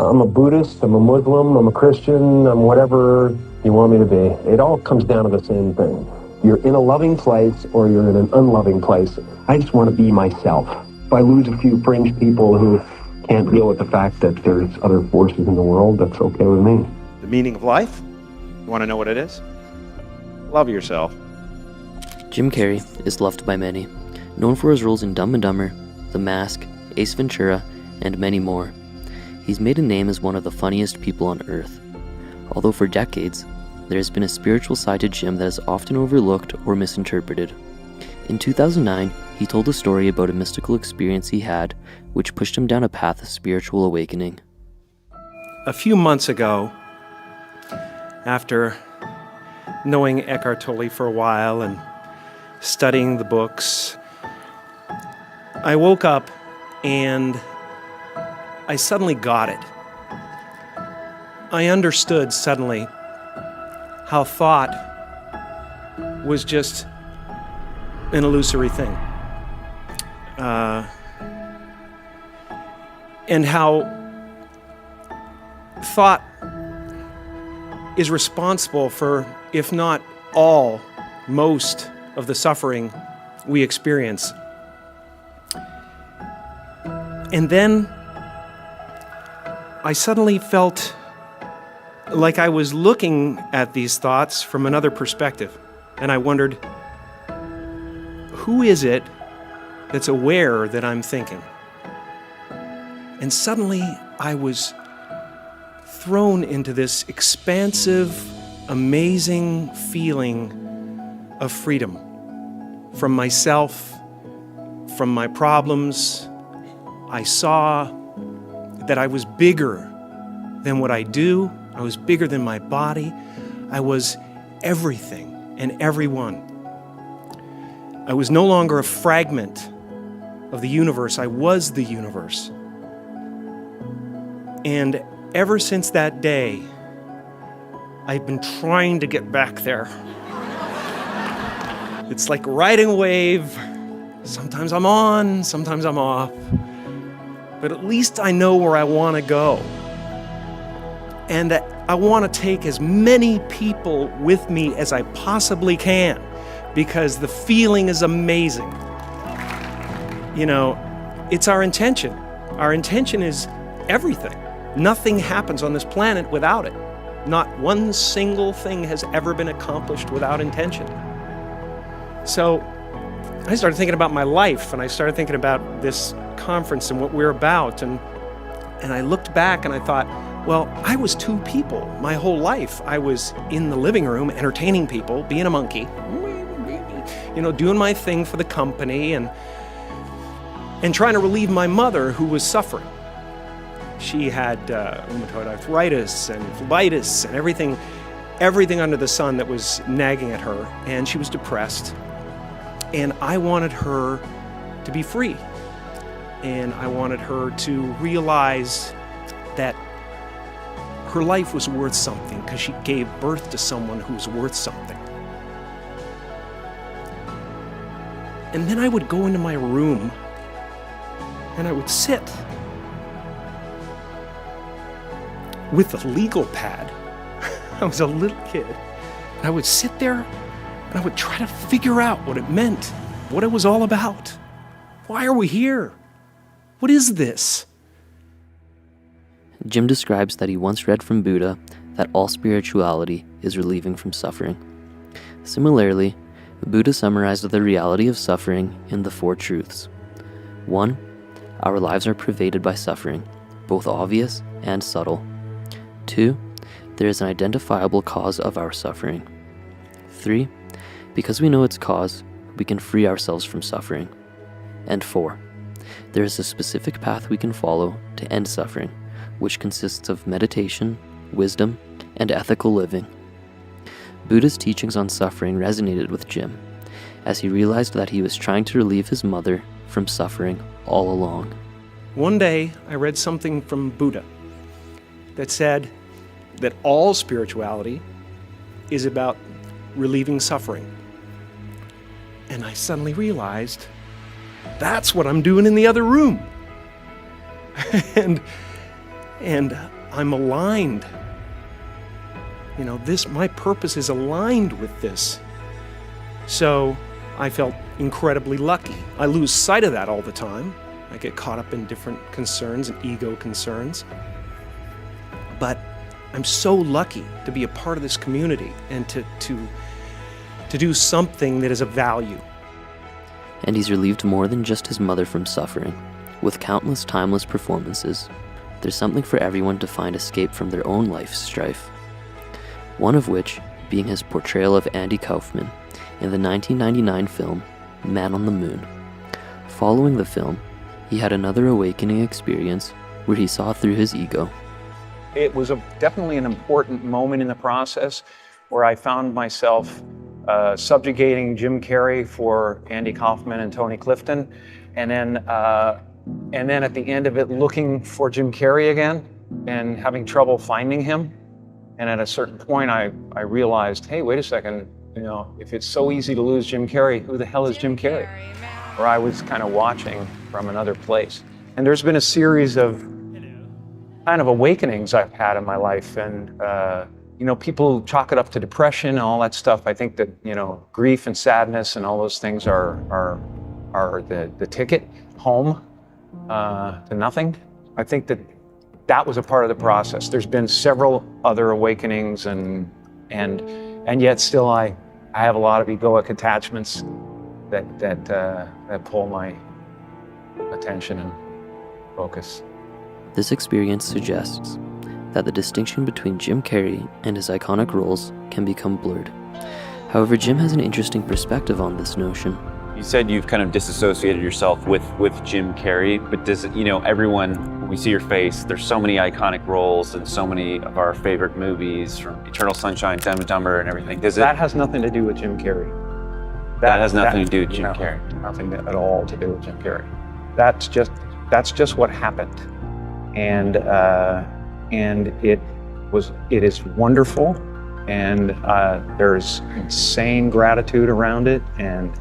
I'm a Buddhist, I'm a Muslim, I'm a Christian, I'm whatever you want me to be. It all comes down to the same thing. You're in a loving place or you're in an unloving place. I just want to be myself. If I lose a few fringe people who can't deal with the fact that there's other forces in the world, that's okay with me. The meaning of life? You want to know what it is? Love yourself. Jim Carrey is loved by many, known for his roles in Dumb and Dumber, The Mask, Ace Ventura, and many more. He's made a name as one of the funniest people on earth. Although for decades, there has been a spiritual side to Jim that is often overlooked or misinterpreted. In 2009, he told a story about a mystical experience he had, which pushed him down a path of spiritual awakening. A few months ago, after knowing Eckhart Tolle for a while and studying the books, I woke up and I suddenly got it. I understood suddenly how thought was just an illusory thing. And how thought is responsible for, if not all, most of the suffering we experience. And then I suddenly felt like I was looking at these thoughts from another perspective. And I wondered, who is it that's aware that I'm thinking? And suddenly I was thrown into this expansive, amazing feeling of freedom from myself, from my problems. I saw that I was bigger than what I do. I was bigger than my body. I was everything and everyone. I was no longer a fragment of the universe. I was the universe. And ever since that day, I've been trying to get back there. It's like riding a wave. Sometimes I'm on, sometimes I'm off. But at least I know where I want to go. And I want to take as many people with me as I possibly can, because the feeling is amazing. You know, it's our intention. Our intention is everything. Nothing happens on this planet without it. Not one single thing has ever been accomplished without intention. So I started thinking about my life, and I started thinking about this conference and what we're about, and I looked back and I thought, well, I was two people my whole life. I was in the living room entertaining people, being a monkey, you know, doing my thing for the company and trying to relieve my mother, who was suffering. She had rheumatoid arthritis and phlebitis and everything under the sun that was nagging at her, and she was depressed. And I wanted her to be free. And I wanted her to realize that her life was worth something because she gave birth to someone who was worth something. And then I would go into my room and I would sit with a legal pad. I was a little kid. And I would sit there and I would try to figure out what it meant, what it was all about. Why are we here? What is this? Jim describes that he once read from Buddha that all spirituality is relieving from suffering. Similarly, Buddha summarized the reality of suffering in the four truths. 1. Our lives are pervaded by suffering, both obvious and subtle. 2. There is an identifiable cause of our suffering. 3. Because we know its cause, we can free ourselves from suffering. And 4. There is a specific path we can follow to end suffering, which consists of meditation, wisdom, and ethical living. Buddha's teachings on suffering resonated with Jim, as he realized that he was trying to relieve his mother from suffering all along. One day, I read something from Buddha that said that all spirituality is about relieving suffering. And I suddenly realized that's what I'm doing in the other room. And and I'm aligned. My purpose is aligned with this. So I felt incredibly lucky. I lose sight of that all the time. I get caught up in different concerns and ego concerns. But I'm so lucky to be a part of this community and to do something that is of value. And he's relieved more than just his mother from suffering. With countless timeless performances, there's something for everyone to find escape from their own life's strife. One of which being his portrayal of Andy Kaufman in the 1999 film Man on the Moon. Following the film, he had another awakening experience where he saw through his ego. It was definitely an important moment in the process where I found myself subjugating Jim Carrey for Andy Kaufman and Tony Clifton, and then at the end of it looking for Jim Carrey again and having trouble finding him. And at a certain point I realized, hey, wait a second, if it's so easy to lose Jim Carrey, who the hell is Jim Carrey? Or I was kind of watching from another place. And there's been a series of kind of awakenings I've had in my life, and people chalk it up to depression and all that stuff. I think that grief and sadness and all those things are the ticket home to nothing. I think that was a part of the process. There's been several other awakenings, and yet still I have a lot of egoic attachments that pull my attention and focus. This experience suggests that the distinction between Jim Carrey and his iconic roles can become blurred. However, Jim has an interesting perspective on this notion. You said you've kind of disassociated yourself with Jim Carrey, but does everyone, when we see your face, there's so many iconic roles and so many of our favorite movies, from Eternal Sunshine, Dumb and Dumber and everything. That has nothing to do with Jim Carrey. That has nothing to do with Jim Carrey. Nothing at all to do with Jim Carrey. That's just what happened. And it is wonderful, and there's insane gratitude around it, and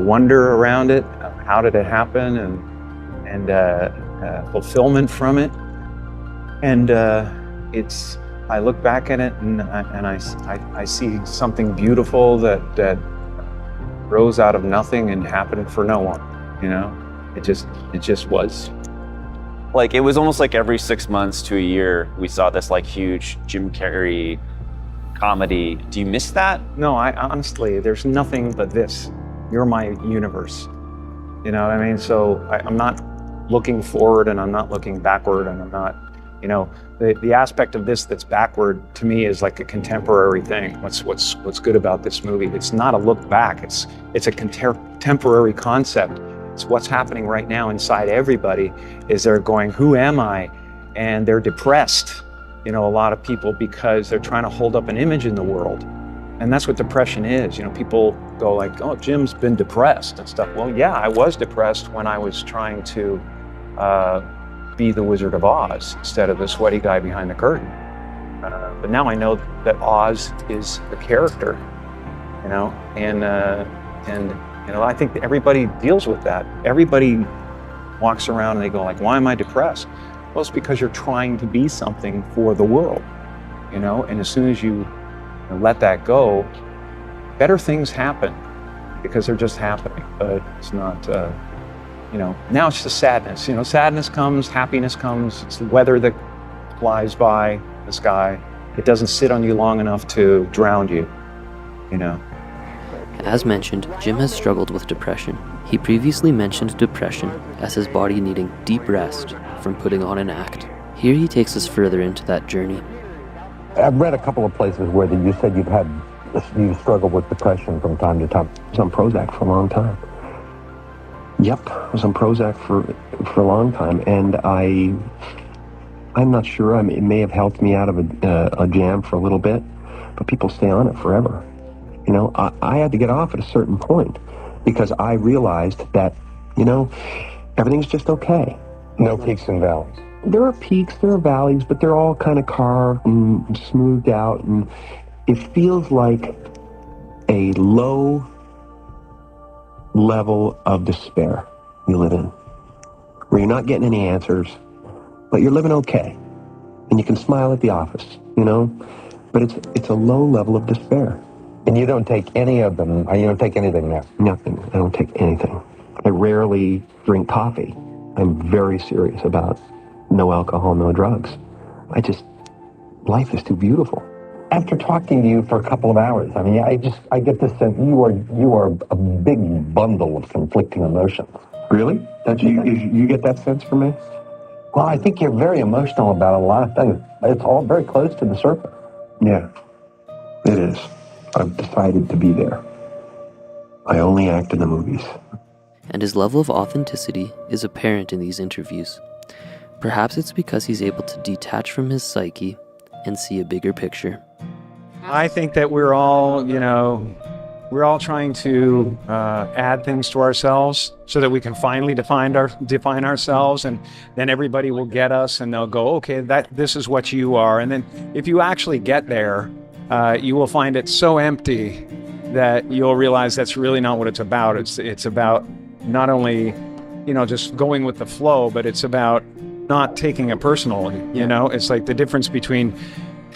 wonder around it. How did it happen? And fulfillment from it. And I look back at it and I see something beautiful that rose out of nothing and happened for no one. It just was. Like, it was almost like every 6 months to a year, we saw this huge Jim Carrey comedy. Do you miss that? No, I honestly, there's nothing but this. You're my universe. You know what I mean? So I'm not looking forward and I'm not looking backward, and I'm not, the aspect of this that's backward to me is like a contemporary thing. What's good about this movie? It's not a look back. It's a contemporary concept. It's what's happening right now inside everybody is they're going, who am I? And they're depressed, a lot of people, because they're trying to hold up an image in the world. And that's what depression is. People go like, oh, Jim's been depressed and stuff. Well, yeah, I was depressed when I was trying to be the Wizard of Oz instead of the sweaty guy behind the curtain. But now I know that Oz is a character, and I think that everybody deals with that. Everybody walks around and they go like, why am I depressed? Well, it's because you're trying to be something for the world, and as soon as you let that go, better things happen because they're just happening. But it's not, now it's just sadness. Sadness comes, happiness comes. It's the weather that flies by the sky. It doesn't sit on you long enough to drown you, As mentioned, Jim has struggled with depression. He previously mentioned depression as his body needing deep rest from putting on an act. Here he takes us further into that journey. I've read a couple of places where you said you struggled with depression from time to time. I was on Prozac for a long time. Yep, I was on Prozac for a long time, and I'm not sure. It may have helped me out of a jam for a little bit, but people stay on it forever. I had to get off at a certain point because I realized that, everything's just okay. No peaks and valleys. There are peaks, there are valleys, but they're all kind of carved and smoothed out, and it feels like a low level of despair you live in, where you're not getting any answers, but you're living okay. And you can smile at the office, you know? But it's a low level of despair. And you don't take any of them, you don't take anything now? Nothing. I don't take anything. I rarely drink coffee. I'm very serious about no alcohol, no drugs. Life is too beautiful. After talking to you for a couple of hours, I mean, I get this sense you are a big bundle of conflicting emotions. Really? You get that sense from me? Well, I think you're very emotional about a lot of things. It's all very close to the surface. Yeah, it is. I've decided to be there. I only act in the movies. And his level of authenticity is apparent in these interviews. Perhaps it's because he's able to detach from his psyche and see a bigger picture. I think that we're all trying to add things to ourselves so that we can finally define ourselves, and then everybody will get us and they'll go, okay, this is what you are. And then if you actually get there, you will find it so empty that you'll realize that's really not what it's about. It's about not only, just going with the flow, but it's about not taking it personally. It's like the difference between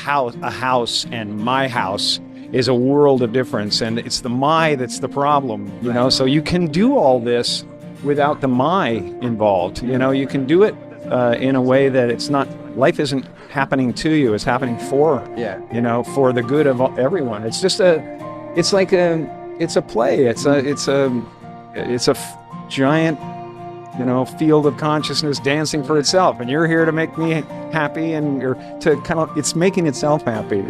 a house and my house is a world of difference, and it's the my that's the problem. So you can do all this without the my involved. You can do it in a way that it's not, life isn't happening to you, it's happening for for the good of everyone. It's just it's a play. It's a giant field of consciousness dancing for itself, and you're here to make me happy, and it's making itself happy.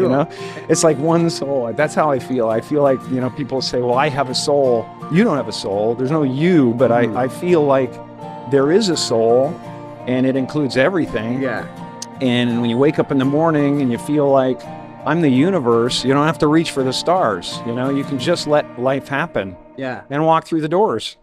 It's like one soul. That's how I feel. I feel like people say, well, I have a soul. You don't have a soul. There's no you, but I feel like there is a soul, and it includes everything. And when you wake up in the morning and you feel like I'm the universe, you don't have to reach for the stars. You can just let life happen and walk through the doors.